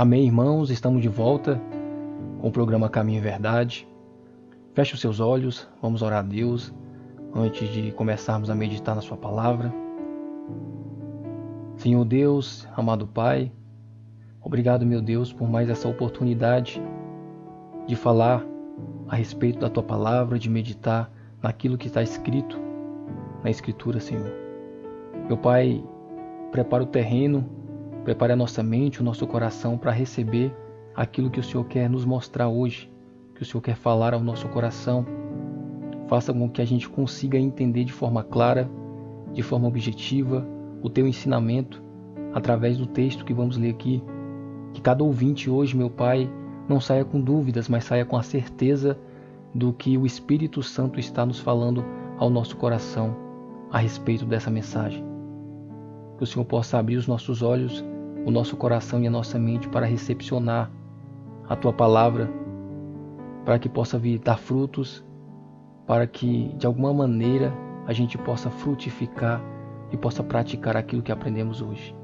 Amém, irmãos? Estamos de volta com o programa Caminho e Verdade. Feche os seus olhos, vamos orar a Deus antes de começarmos a meditar na sua palavra. Senhor Deus, amado Pai, obrigado, meu Deus, por mais essa oportunidade de falar a respeito da tua palavra, de meditar naquilo que está escrito na Escritura, Senhor. Meu Pai, prepara o terreno, prepare a nossa mente, o nosso coração para receber aquilo que o Senhor quer nos mostrar hoje, que o Senhor quer falar ao nosso coração. Faça com que a gente consiga entender de forma clara, de forma objetiva, o teu ensinamento através do texto que vamos ler aqui. Que cada ouvinte hoje, meu Pai, não saia com dúvidas, mas saia com a certeza do que o Espírito Santo está nos falando ao nosso coração a respeito dessa mensagem. Que o Senhor possa abrir os nossos olhos, o nosso coração e a nossa mente para recepcionar a tua palavra, para que possa vir dar frutos, para que de alguma maneira a gente possa frutificar e possa praticar aquilo que aprendemos hoje.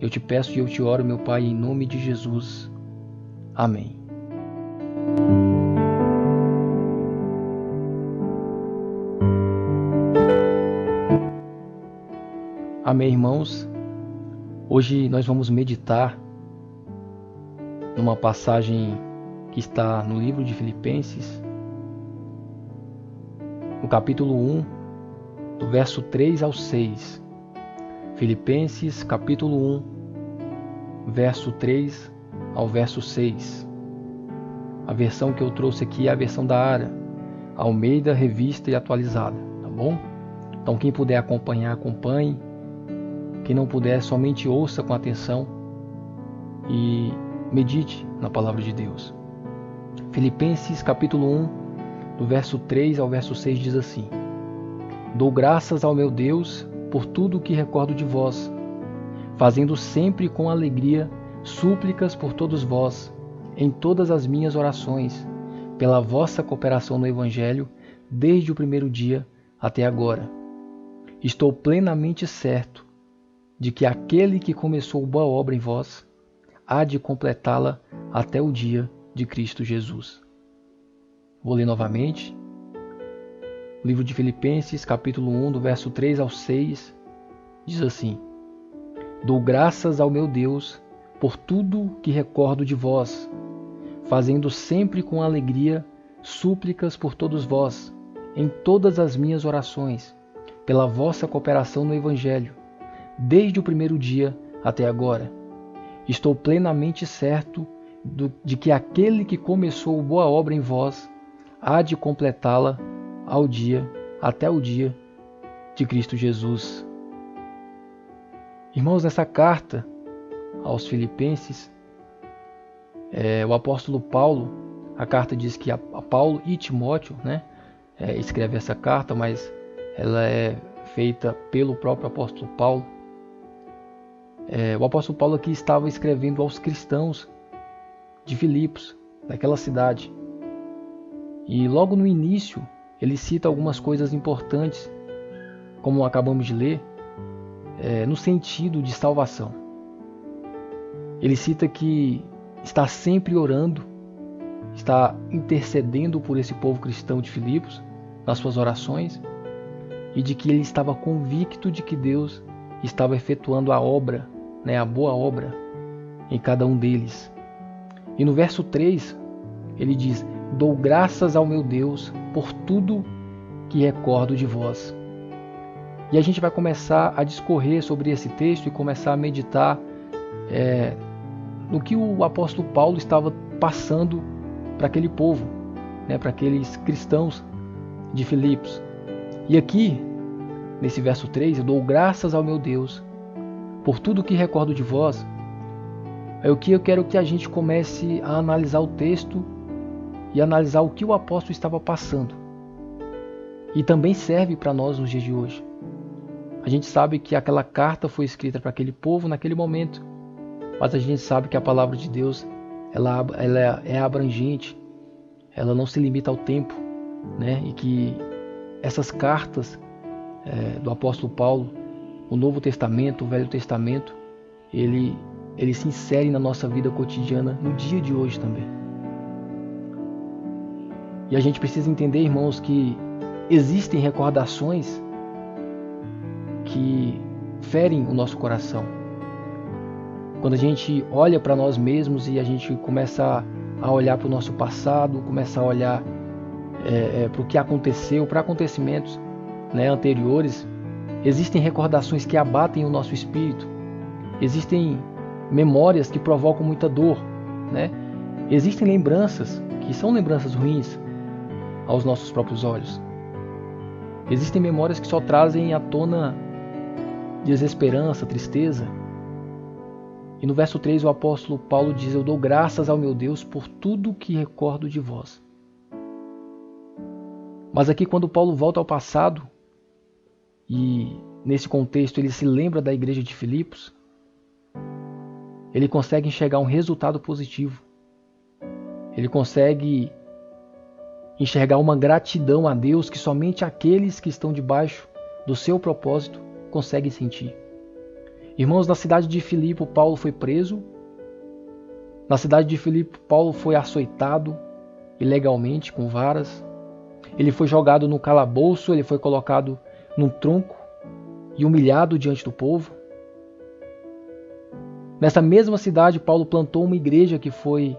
Eu te peço e eu te oro, meu Pai, em nome de Jesus. Amém. Amém, irmãos. Hoje nós vamos meditar numa passagem que está no livro de Filipenses, no capítulo 1, do verso 3 ao 6. Filipenses, capítulo 1, verso 3 ao verso 6. A versão que eu trouxe aqui é a versão da ARA, Almeida, Revista e Atualizada, tá bom? Então quem puder acompanhar, acompanhe. Quem não puder, somente ouça com atenção e medite na palavra de Deus. Filipenses capítulo 1, do verso 3 ao verso 6 diz assim: Dou graças ao meu Deus por tudo o que recordo de vós, fazendo sempre com alegria súplicas por todos vós, em todas as minhas orações, pela vossa cooperação no Evangelho, desde o primeiro dia até agora. Estou plenamente certo de que aquele que começou boa obra em vós, há de completá-la até o dia de Cristo Jesus. Vou ler novamente. O livro de Filipenses, capítulo 1, do verso 3 ao 6, diz assim: Dou graças ao meu Deus por tudo que recordo de vós, fazendo sempre com alegria súplicas por todos vós, em todas as minhas orações, pela vossa cooperação no Evangelho, desde o primeiro dia até agora. Estou plenamente certo de que aquele que começou boa obra em vós há de completá-la até o dia de Cristo Jesus. Irmãos, nessa carta aos Filipenses, o apóstolo Paulo, a carta diz que a Paulo e Timóteo, escreve essa carta, mas ela é feita pelo próprio apóstolo Paulo. O apóstolo Paulo aqui estava escrevendo aos cristãos de Filipos, daquela cidade. E logo no início, ele cita algumas coisas importantes, como acabamos de ler, no sentido de salvação. Ele cita que está sempre orando, está intercedendo por esse povo cristão de Filipos, nas suas orações, e de que ele estava convicto de que Deus estava efetuando a obra, a boa obra, em cada um deles. E no verso 3, ele diz: Dou graças ao meu Deus por tudo que recordo de vós. E a gente vai começar a discorrer sobre esse texto e começar a meditar no que o apóstolo Paulo estava passando para aquele povo, para aqueles cristãos de Filipos. E aqui, nesse verso 3, eu dou graças ao meu Deus por tudo que recordo de vós. É o que eu quero que a gente comece a analisar o texto e analisar o que o apóstolo estava passando. E também serve para nós nos dias de hoje. A gente sabe que aquela carta foi escrita para aquele povo naquele momento, mas a gente sabe que a palavra de Deus ela é abrangente, ela não se limita ao tempo, e que essas cartas do apóstolo Paulo, o Novo Testamento, o Velho Testamento, ele ele se insere na nossa vida cotidiana, no dia de hoje também. E a gente precisa entender, irmãos, que existem recordações que ferem o nosso coração. Quando a gente olha para nós mesmos e a gente começa a olhar para o nosso passado, começa a olhar para o que aconteceu, para acontecimentos, né, anteriores, existem recordações que abatem o nosso espírito, existem memórias que provocam muita dor, né? Existem lembranças que são lembranças ruins aos nossos próprios olhos. Existem memórias que só trazem à tona desesperança, tristeza. E no verso 3 o apóstolo Paulo diz: eu dou graças ao meu Deus por tudo que recordo de vós. Mas aqui, quando Paulo volta ao passado, e nesse contexto ele se lembra da igreja de Filipos, ele consegue enxergar um resultado positivo. Ele consegue enxergar uma gratidão a Deus que somente aqueles que estão debaixo do seu propósito conseguem sentir. Irmãos, na cidade de Filipe, Paulo foi preso. Na cidade de Filipe, Paulo foi açoitado ilegalmente com varas. Ele foi jogado no calabouço, ele foi colocado num tronco e humilhado diante do povo. Nessa mesma cidade, Paulo plantou uma igreja que foi,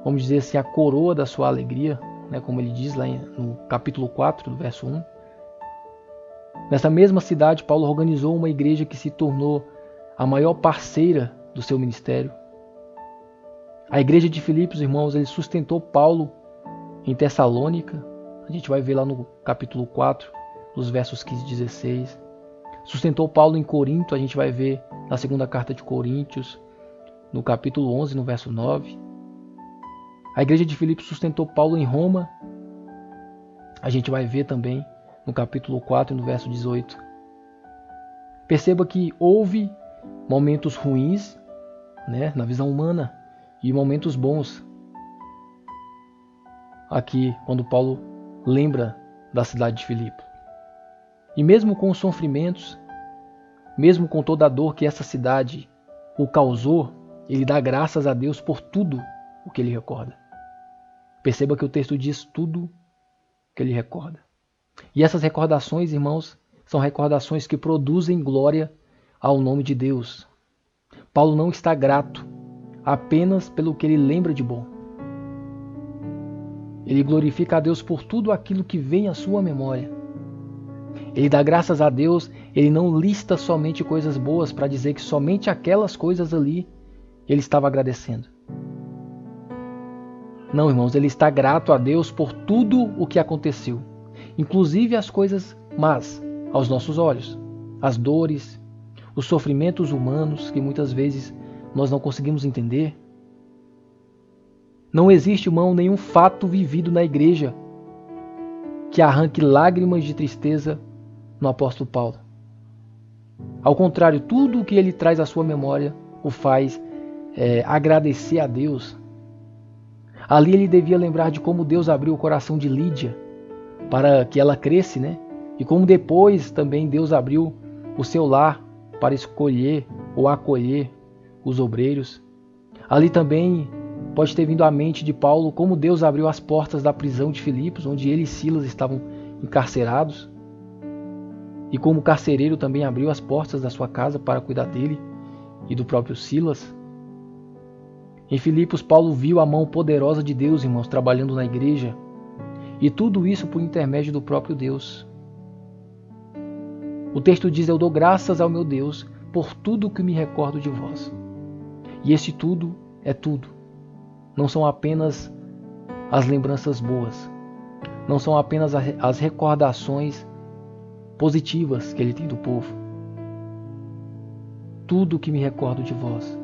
vamos dizer assim, a coroa da sua alegria, né, como ele diz lá no capítulo 4, do verso 1. Nessa mesma cidade, Paulo organizou uma igreja que se tornou a maior parceira do seu ministério. A igreja de Filipos, irmãos, ele sustentou Paulo em Tessalônica. A gente vai ver lá no capítulo 4, dos versos 15 e 16. Sustentou Paulo em Corinto, a gente vai ver na segunda carta de Coríntios, no capítulo 11, no verso 9. A igreja de Filipos sustentou Paulo em Roma. A gente vai ver também no capítulo 4, no verso 18. Perceba que houve momentos ruins, né, na visão humana, e momentos bons. Aqui, quando Paulo lembra da cidade de Filipe. E mesmo com os sofrimentos, mesmo com toda a dor que essa cidade o causou, ele dá graças a Deus por tudo o que ele recorda. Perceba que o texto diz tudo o que ele recorda. E essas recordações, irmãos, são recordações que produzem glória ao nome de Deus. Paulo não está grato apenas pelo que ele lembra de bom. Ele glorifica a Deus por tudo aquilo que vem à sua memória. Ele dá graças a Deus, ele não lista somente coisas boas para dizer que somente aquelas coisas ali ele estava agradecendo. Não, irmãos, ele está grato a Deus por tudo o que aconteceu, inclusive as coisas más aos nossos olhos, as dores, os sofrimentos humanos que muitas vezes nós não conseguimos entender. Não existe, irmão, nenhum fato vivido na igreja que arranque lágrimas de tristeza no apóstolo Paulo. Ao contrário, tudo o que ele traz à sua memória o faz agradecer a Deus. Ali ele devia lembrar de como Deus abriu o coração de Lídia para que ela cresce, né? E como depois também Deus abriu o seu lar para escolher ou acolher os obreiros. Ali também pode ter vindo à mente de Paulo como Deus abriu as portas da prisão de Filipos, onde ele e Silas estavam encarcerados. E como o carcereiro também abriu as portas da sua casa para cuidar dele e do próprio Silas. Em Filipos, Paulo viu a mão poderosa de Deus, irmãos, trabalhando na igreja. E tudo isso por intermédio do próprio Deus. O texto diz: eu dou graças ao meu Deus por tudo que me recordo de vós. E esse tudo é tudo. Não são apenas as lembranças boas. Não são apenas as recordações positivas que ele tem do povo. Tudo que me recordo de vós.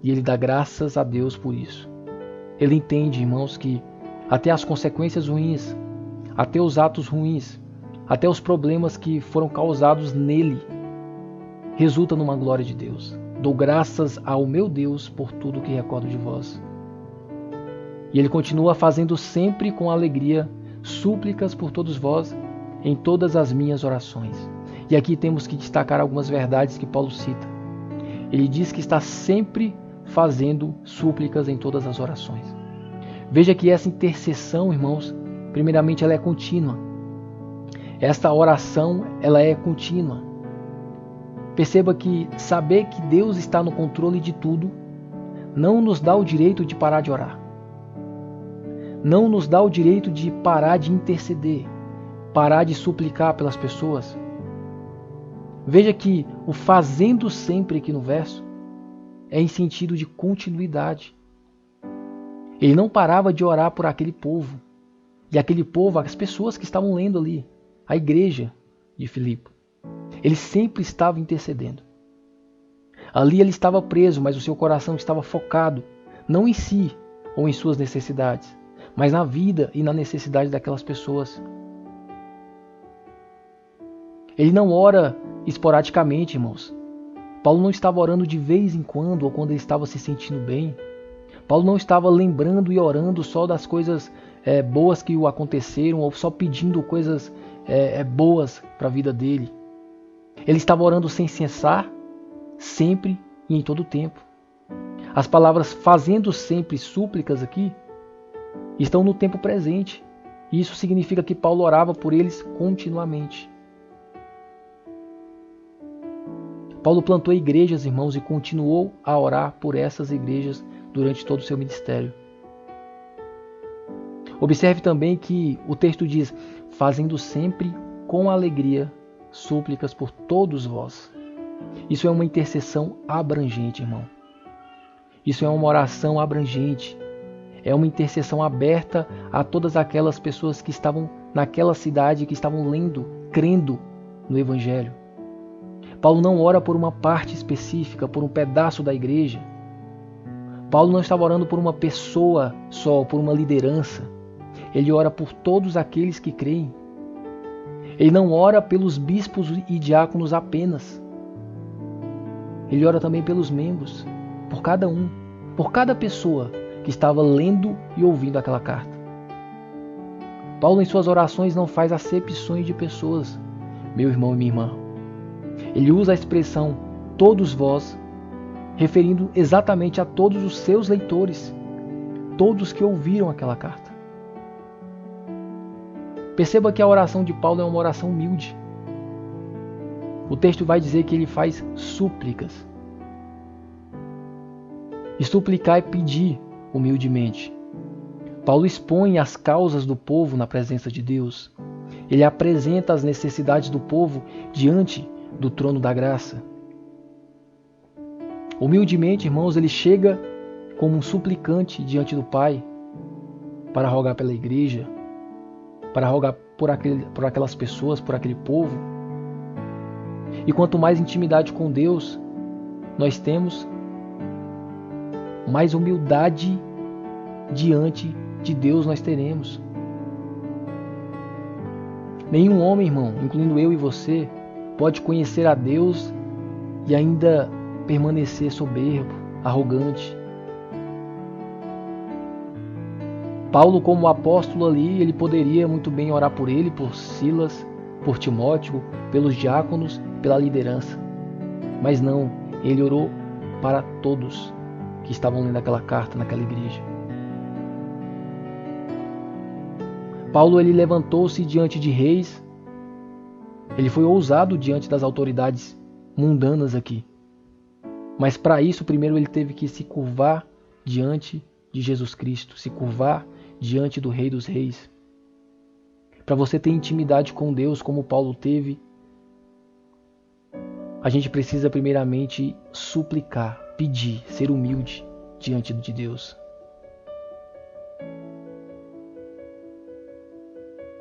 E ele dá graças a Deus por isso. Ele entende, irmãos, que até as consequências ruins, até os atos ruins, até os problemas que foram causados nele, resulta numa glória de Deus. Dou graças ao meu Deus por tudo que recordo de vós. E ele continua fazendo sempre com alegria súplicas por todos vós em todas as minhas orações. E aqui temos que destacar algumas verdades que Paulo cita. Ele diz que está sempre fazendo súplicas em todas as orações. Veja que essa intercessão, irmãos, primeiramente ela é contínua. Esta oração, ela é contínua. Perceba que saber que Deus está no controle de tudo não nos dá o direito de parar de orar. Não nos dá o direito de parar de interceder, parar de suplicar pelas pessoas. Veja que o fazendo sempre aqui no verso é em sentido de continuidade. Ele não parava de orar por aquele povo. E aquele povo, as pessoas que estavam lendo ali, a igreja de Filipe. Ele sempre estava intercedendo. Ali ele estava preso, mas o seu coração estava focado, não em si ou em suas necessidades, mas na vida e na necessidade daquelas pessoas. Ele não ora esporadicamente, irmãos. Paulo não estava orando de vez em quando ou quando ele estava se sentindo bem. Paulo não estava lembrando e orando só das coisas boas que o aconteceram ou só pedindo coisas boas para a vida dele. Ele estava orando sem cessar, sempre e em todo o tempo. As palavras fazendo sempre súplicas aqui estão no tempo presente. E isso significa que Paulo orava por eles continuamente. Paulo plantou igrejas, irmãos, e continuou a orar por essas igrejas durante todo o seu ministério. Observe também que o texto diz, fazendo sempre com alegria súplicas por todos vós. Isso é uma intercessão abrangente, irmão. Isso é uma oração abrangente. É uma intercessão aberta a todas aquelas pessoas que estavam naquela cidade, que estavam lendo, crendo no Evangelho. Paulo não ora por uma parte específica, por um pedaço da igreja. Paulo não estava orando por uma pessoa só, por uma liderança. Ele ora por todos aqueles que creem. Ele não ora pelos bispos e diáconos apenas. Ele ora também pelos membros, por cada um, por cada pessoa que estava lendo e ouvindo aquela carta. Paulo em suas orações não faz acepções de pessoas, meu irmão e minha irmã. Ele usa a expressão todos vós, referindo exatamente a todos os seus leitores, todos que ouviram aquela carta. Perceba que a oração de Paulo é uma oração humilde. O texto vai dizer que ele faz súplicas. E suplicar é pedir humildemente. Paulo expõe as causas do povo na presença de Deus. Ele apresenta as necessidades do povo diante do trono da graça. Humildemente, irmãos, ele chega como um suplicante diante do Pai para rogar pela igreja, para rogar por aquelas pessoas, por aquele povo. E quanto mais intimidade com Deus nós temos, mais humildade diante de Deus nós teremos. Nenhum homem, irmão, incluindo eu e você, pode conhecer a Deus e ainda permanecer soberbo, arrogante. Paulo, como apóstolo ali, ele poderia muito bem orar por ele, por Silas, por Timóteo, pelos diáconos, pela liderança. Mas não, ele orou para todos que estavam lendo aquela carta naquela igreja. Paulo, ele levantou-se diante de reis. Ele foi ousado diante das autoridades mundanas aqui. Mas para isso, primeiro ele teve que se curvar diante de Jesus Cristo, se curvar diante do Rei dos Reis. Para você ter intimidade com Deus como Paulo teve, a gente precisa primeiramente suplicar, pedir, ser humilde diante de Deus.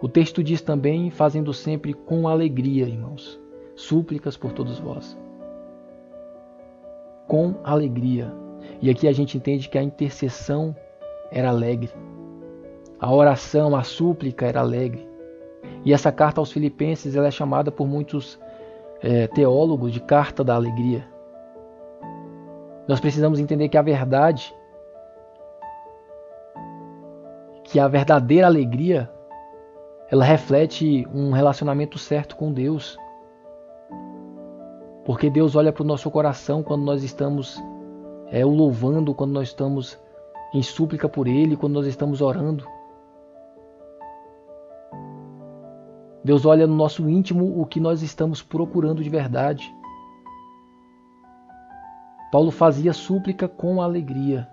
O texto diz também, fazendo sempre com alegria, irmãos, súplicas por todos vós. Com alegria. E aqui a gente entende que a intercessão era alegre. A oração, a súplica era alegre. E essa carta aos Filipenses ela é chamada por muitos teólogos de carta da alegria. Nós precisamos entender que a verdade, que a verdadeira alegria, ela reflete um relacionamento certo com Deus. Porque Deus olha para o nosso coração quando nós estamos o louvando, quando nós estamos em súplica por Ele, quando nós estamos orando. Deus olha no nosso íntimo o que nós estamos procurando de verdade. Paulo fazia súplica com alegria.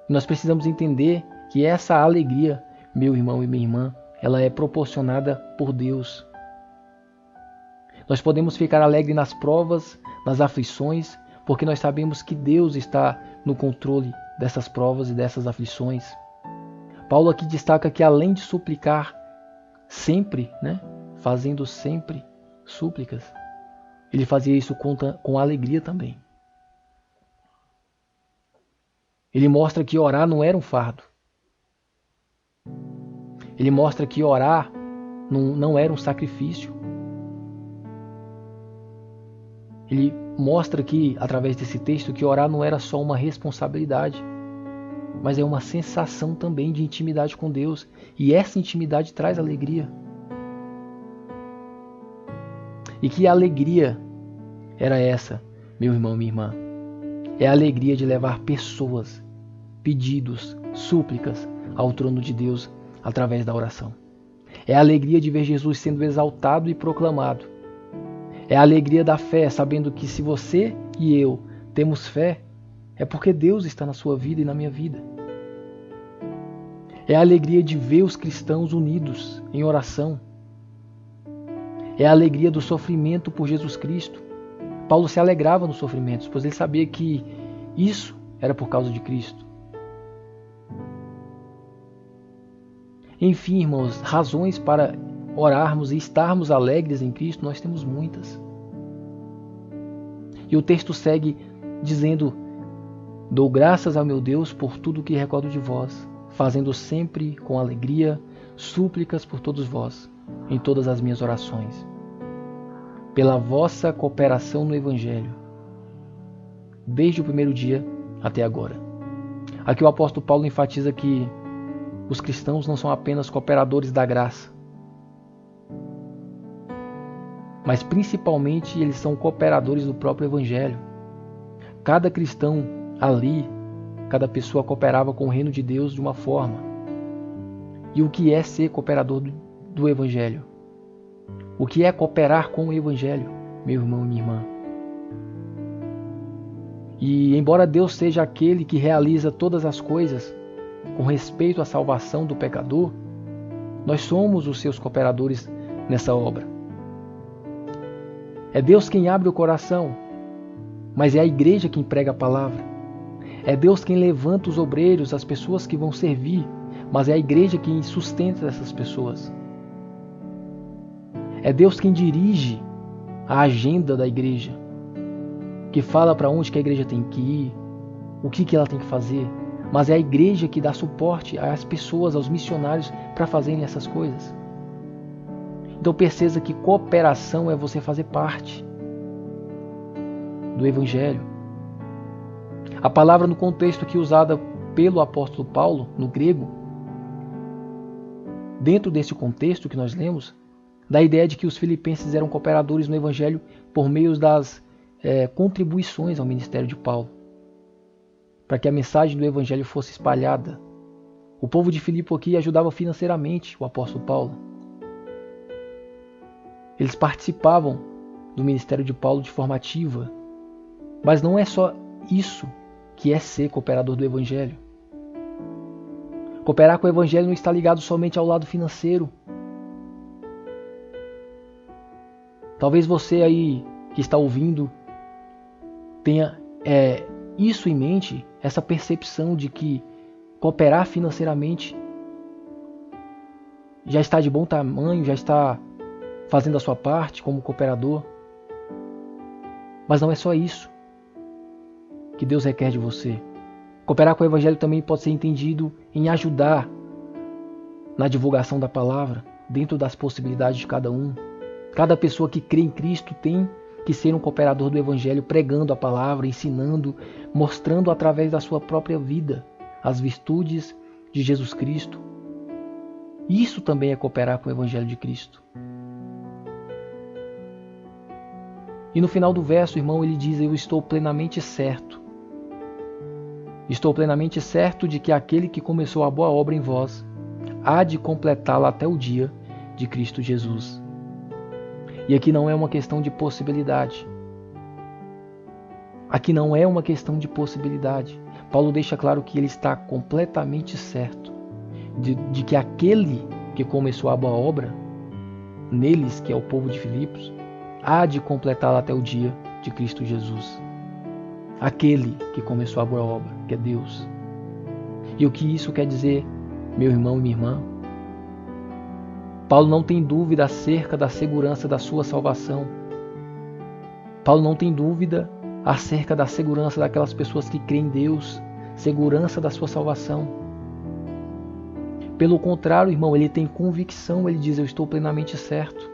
Nós precisamos entender que essa alegria, meu irmão e minha irmã, ela é proporcionada por Deus. Nós podemos ficar alegres nas provas, nas aflições, porque nós sabemos que Deus está no controle dessas provas e dessas aflições. Paulo aqui destaca que além de suplicar sempre, fazendo sempre súplicas, ele fazia isso com alegria também. Ele mostra que orar não era um fardo. Ele mostra que orar não era um sacrifício. Ele mostra que, através desse texto, que orar não era só uma responsabilidade, mas é uma sensação também de intimidade com Deus. E essa intimidade traz alegria. E que alegria era essa, meu irmão, minha irmã? É a alegria de levar pessoas, pedidos, súplicas ao trono de Deus através da oração. É a alegria de ver Jesus sendo exaltado e proclamado. É a alegria da fé, sabendo que se você e eu temos fé, é porque Deus está na sua vida e na minha vida. É a alegria de ver os cristãos unidos em oração. É a alegria do sofrimento por Jesus Cristo. Paulo se alegrava nos sofrimentos, pois ele sabia que isso era por causa de Cristo. Enfim, irmãos, razões para orarmos e estarmos alegres em Cristo, nós temos muitas. E o texto segue dizendo: dou graças ao meu Deus por tudo que recordo de vós, fazendo sempre com alegria súplicas por todos vós, em todas as minhas orações, pela vossa cooperação no Evangelho, desde o primeiro dia até agora. Aqui o apóstolo Paulo enfatiza que os cristãos não são apenas cooperadores da graça, mas principalmente eles são cooperadores do próprio Evangelho. Cada cristão ali, cada pessoa cooperava com o reino de Deus de uma forma. E o que é ser cooperador do Evangelho? O que é cooperar com o Evangelho, meu irmão e minha irmã? E embora Deus seja aquele que realiza todas as coisas com respeito à salvação do pecador, nós somos os seus cooperadores nessa obra. É Deus quem abre o coração, mas é a igreja quem prega a palavra. É Deus quem levanta os obreiros, as pessoas que vão servir, mas é a igreja quem sustenta essas pessoas. É Deus quem dirige a agenda da igreja, que fala para onde que a igreja tem que ir, o que ela tem que fazer, mas é a igreja que dá suporte às pessoas, aos missionários, para fazerem essas coisas. Então perceba que cooperação é você fazer parte do Evangelho. A palavra no contexto aqui usada pelo apóstolo Paulo, no grego, dentro desse contexto que nós lemos, dá a ideia de que os filipenses eram cooperadores no Evangelho por meio das contribuições ao ministério de Paulo, para que a mensagem do Evangelho fosse espalhada. O povo de Filipe aqui ajudava financeiramente o apóstolo Paulo. Eles participavam do ministério de Paulo de forma ativa. Mas não é só isso que é ser cooperador do Evangelho. Cooperar com o Evangelho não está ligado somente ao lado financeiro. Talvez você aí que está ouvindo tenha isso em mente, essa percepção de que cooperar financeiramente já está de bom tamanho, já está fazendo a sua parte como cooperador. Mas não é só isso que Deus requer de você. Cooperar com o Evangelho também pode ser entendido em ajudar na divulgação da palavra, dentro das possibilidades de cada um. Cada pessoa que crê em Cristo tem que ser um cooperador do Evangelho, pregando a palavra, ensinando, mostrando através da sua própria vida as virtudes de Jesus Cristo. Isso também é cooperar com o Evangelho de Cristo. E no final do verso, irmão, ele diz: eu estou plenamente certo. Estou plenamente certo de que aquele que começou a boa obra em vós há de completá-la até o dia de Cristo Jesus. E aqui não é uma questão de possibilidade. Aqui não é uma questão de possibilidade. Paulo deixa claro que ele está completamente certo de que aquele que começou a boa obra neles, que é o povo de Filipos, há de completá-la até o dia de Cristo Jesus. Aquele que começou a boa obra, que é Deus. E o que isso quer dizer, meu irmão e minha irmã? Paulo não tem dúvida acerca da segurança da sua salvação. Paulo não tem dúvida acerca da segurança daquelas pessoas que creem em Deus, segurança da sua salvação. Pelo contrário, irmão, ele tem convicção, ele diz: eu estou plenamente certo.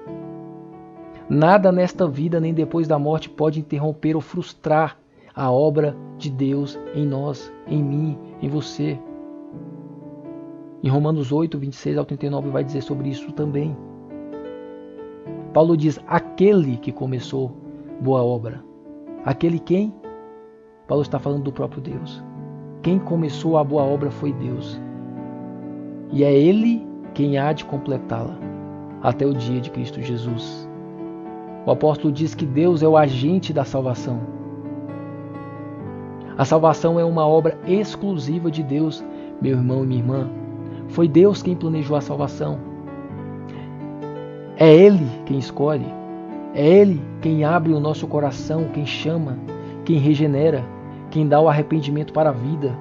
Nada nesta vida nem depois da morte pode interromper ou frustrar a obra de Deus em nós, em mim, em você. Em Romanos 8, 26 ao 39 vai dizer sobre isso também. Paulo diz: aquele que começou boa obra. Aquele quem? Paulo está falando do próprio Deus. Quem começou a boa obra foi Deus. E é Ele quem há de completá-la até o dia de Cristo Jesus. O apóstolo diz que Deus é o agente da salvação. A salvação é uma obra exclusiva de Deus, meu irmão e minha irmã. Foi Deus quem planejou a salvação. É Ele quem escolhe. É Ele quem abre o nosso coração, quem chama, quem regenera, quem dá o arrependimento para a vida,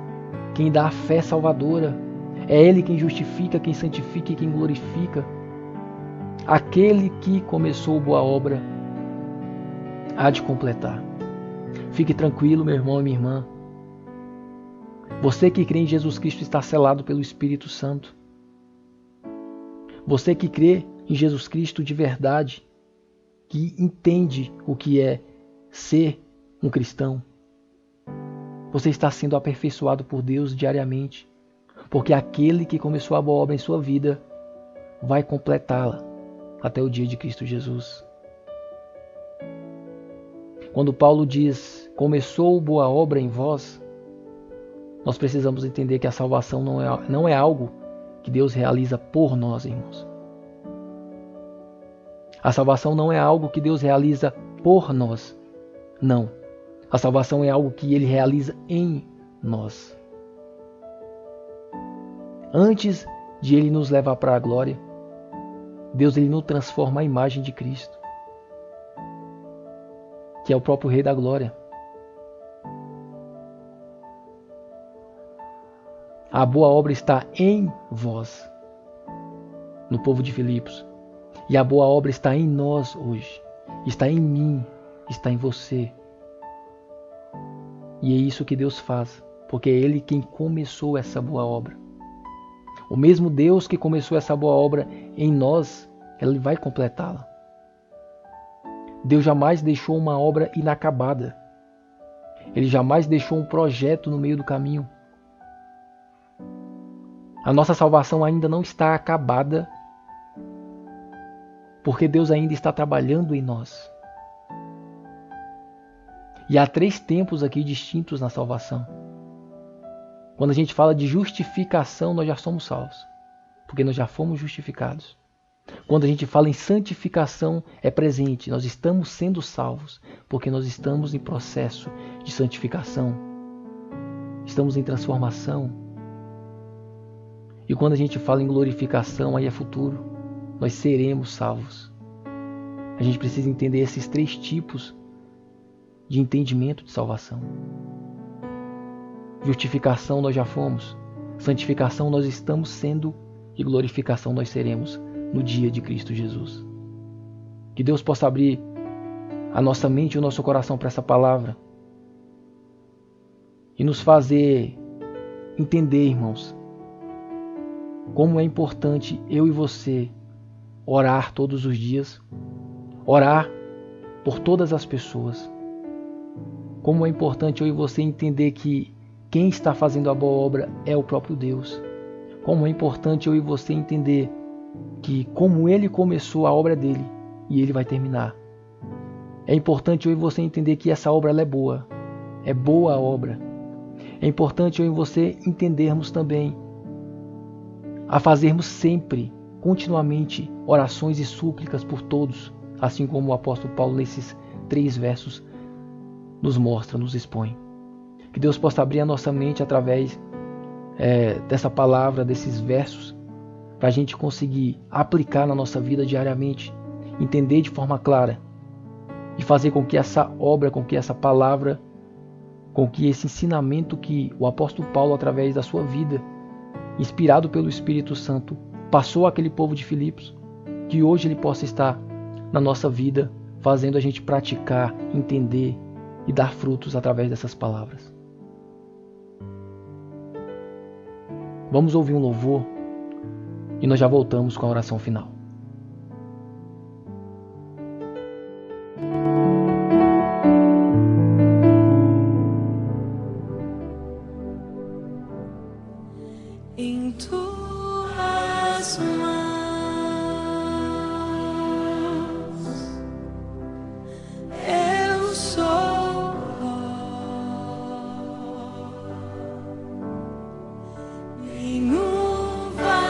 quem dá a fé salvadora. É Ele quem justifica, quem santifica e quem glorifica. Aquele que começou boa obra há de completar. Fique tranquilo, meu irmão e minha irmã. Você que crê em Jesus Cristo está selado pelo Espírito Santo. Você que crê em Jesus Cristo de verdade, que entende o que é ser um cristão, você está sendo aperfeiçoado por Deus diariamente, porque aquele que começou a boa obra em sua vida vai completá-la até o dia de Cristo Jesus. Quando Paulo diz: começou boa obra em vós, nós precisamos entender que a salvação não é algo que Deus realiza por nós, irmãos. A salvação não é algo que Deus realiza por nós. Não. A salvação é algo que Ele realiza em nós. Antes de Ele nos levar para a glória, Deus Ele nos transforma à imagem de Cristo, que é o próprio Rei da Glória. A boa obra está em vós, no povo de Filipos. E a boa obra está em nós hoje. Está em mim, está em você. E é isso que Deus faz, porque é Ele quem começou essa boa obra. O mesmo Deus que começou essa boa obra em nós, Ele vai completá-la. Deus jamais deixou uma obra inacabada. Ele jamais deixou um projeto no meio do caminho. A nossa salvação ainda não está acabada, porque Deus ainda está trabalhando em nós. E há 3 tempos aqui distintos na salvação. Quando a gente fala de justificação, nós já somos salvos, porque nós já fomos justificados. Quando a gente fala em santificação, é presente, nós estamos sendo salvos, porque nós estamos em processo de santificação. Estamos em transformação. E quando a gente fala em glorificação, aí é futuro. Nós seremos salvos. A gente precisa entender esses 3 tipos de entendimento de salvação. Justificação nós já fomos. Santificação nós estamos sendo. E glorificação nós seremos no dia de Cristo Jesus. Que Deus possa abrir a nossa mente e o nosso coração para essa palavra. E nos fazer entender, irmãos, como é importante eu e você orar todos os dias, orar por todas as pessoas. Como é importante eu e você entender que quem está fazendo a boa obra é o próprio Deus. Como é importante eu e você entender que como Ele começou a obra dele e Ele vai terminar. É importante eu e você entender que essa obra ela é boa. É boa a obra. É importante eu e você entendermos também a fazermos sempre, continuamente, orações e súplicas por todos, assim como o apóstolo Paulo nesses 3 versos nos mostra, nos expõe. Que Deus possa abrir a nossa mente através dessa palavra, desses versos, para a gente conseguir aplicar na nossa vida diariamente, entender de forma clara e fazer com que essa obra, com que essa palavra, com que esse ensinamento que o apóstolo Paulo, através da sua vida, inspirado pelo Espírito Santo, passou àquele povo de Filipos, que hoje ele possa estar na nossa vida, fazendo a gente praticar, entender e dar frutos através dessas palavras. Vamos ouvir um louvor e nós já voltamos com a oração final. Em tuas mãos eu sou nenhum valor,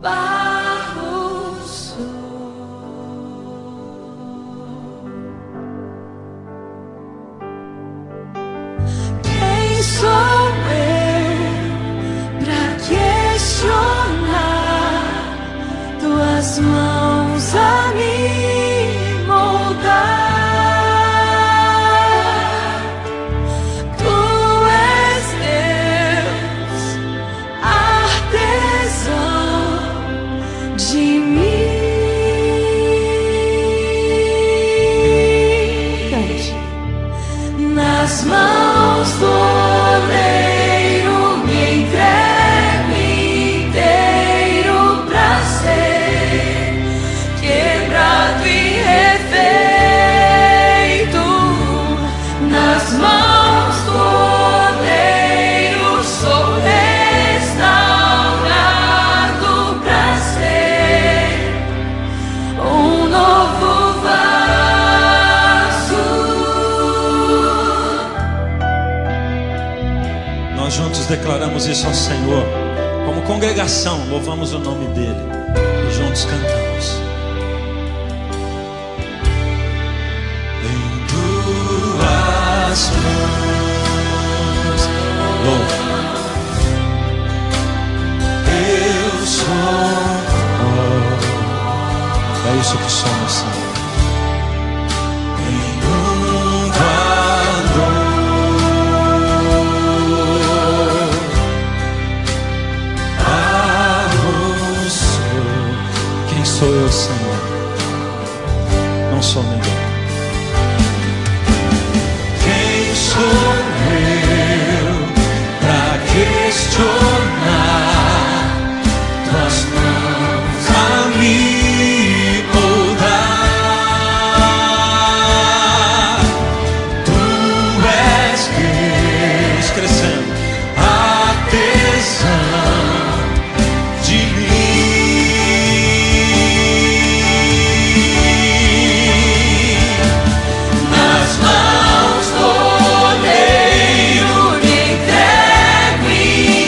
barro sou. Quem sou eu pra questionar tuas mãos a me moldar? Tu és Deus, artesão de mim. Cante. Nas mãos do oleiro me entrego inteiro pra ser quebrado e refeito. Nas mãos do oleiro sou restaurado pra ser um novo vaso. Nós juntos declaramos isso ao Senhor. Como congregação, louvamos o nome dEle e juntos cantamos. Em tuas mãos, louva. Eu sou. É isso que somos, Senhor. Nenhum valor, sou eu, Senhor, não sou ninguém. Quem sou eu pra questionar tuas mãos a me moldar? Tu és Deus, crescendo, artesão de mim.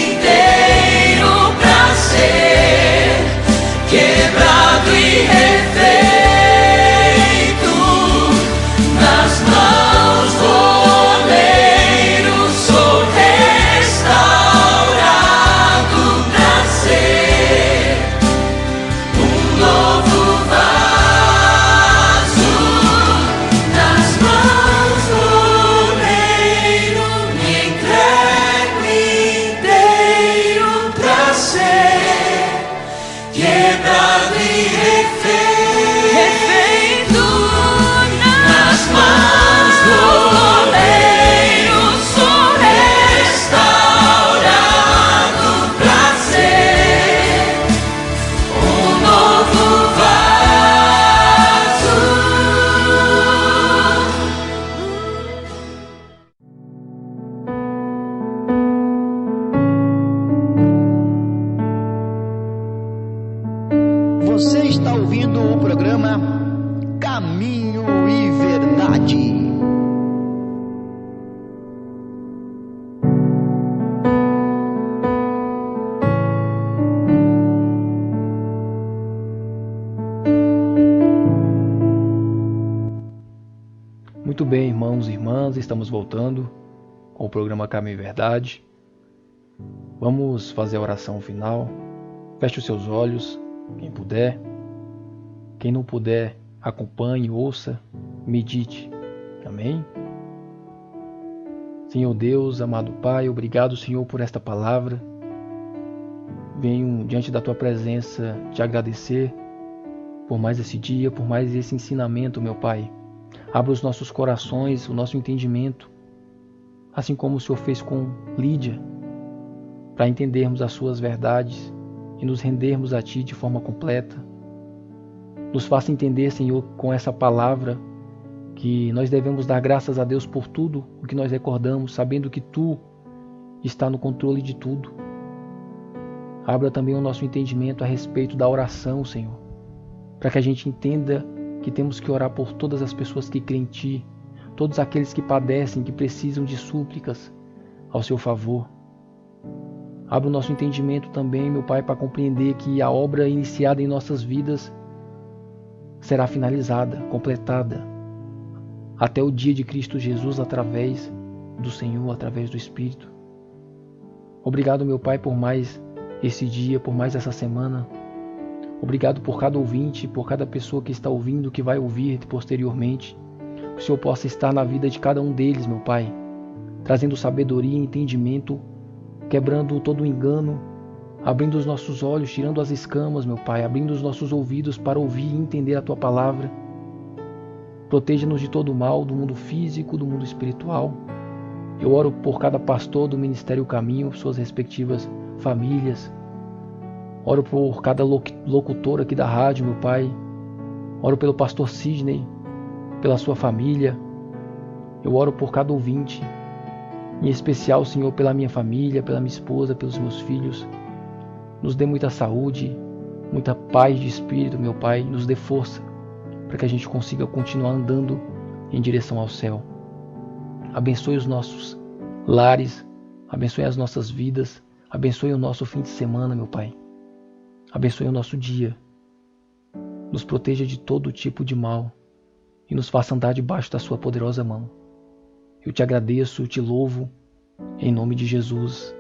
Inteiro pra ser caminho e verdade. Muito bem, irmãos e irmãs, estamos voltando com o programa Caminho e Verdade. Vamos fazer a oração final. Feche os seus olhos, quem puder. Quem não puder, acompanhe, ouça, medite. Amém? Senhor Deus, amado Pai, obrigado, Senhor, por esta palavra. Venho diante da Tua presença te agradecer por mais esse dia, por mais esse ensinamento, meu Pai. Abra os nossos corações, o nosso entendimento, assim como o Senhor fez com Lídia, para entendermos as Suas verdades e nos rendermos a Ti de forma completa. Nos faça entender, Senhor, com essa palavra, que nós devemos dar graças a Deus por tudo o que nós recordamos, sabendo que Tu está no controle de tudo. Abra também o nosso entendimento a respeito da oração, Senhor, para que a gente entenda que temos que orar por todas as pessoas que creem em Ti, todos aqueles que padecem, que precisam de súplicas ao Seu favor. Abra o nosso entendimento também, meu Pai, para compreender que a obra iniciada em nossas vidas será finalizada, completada, até o dia de Cristo Jesus, através do Senhor, através do Espírito. Obrigado, meu Pai, por mais esse dia, por mais essa semana. Obrigado por cada ouvinte, por cada pessoa que está ouvindo, que vai ouvir posteriormente. Que o Senhor possa estar na vida de cada um deles, meu Pai, trazendo sabedoria e entendimento, quebrando todo o engano, abrindo os nossos olhos, tirando as escamas, meu Pai, abrindo os nossos ouvidos para ouvir e entender a Tua palavra. Proteja-nos de todo o mal, do mundo físico, do mundo espiritual. Eu oro por cada pastor do Ministério Caminho, suas respectivas famílias. Oro por cada locutor aqui da rádio, meu Pai. Oro pelo pastor Sidney, pela sua família. Eu oro por cada ouvinte. Em especial, Senhor, pela minha família, pela minha esposa, pelos meus filhos. Nos dê muita saúde, muita paz de espírito, meu Pai. Nos dê força para que a gente consiga continuar andando em direção ao céu. Abençoe os nossos lares, abençoe as nossas vidas, abençoe o nosso fim de semana, meu Pai. Abençoe o nosso dia. Nos proteja de todo tipo de mal e nos faça andar debaixo da Sua poderosa mão. Eu te agradeço, te louvo, em nome de Jesus.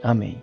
Amém.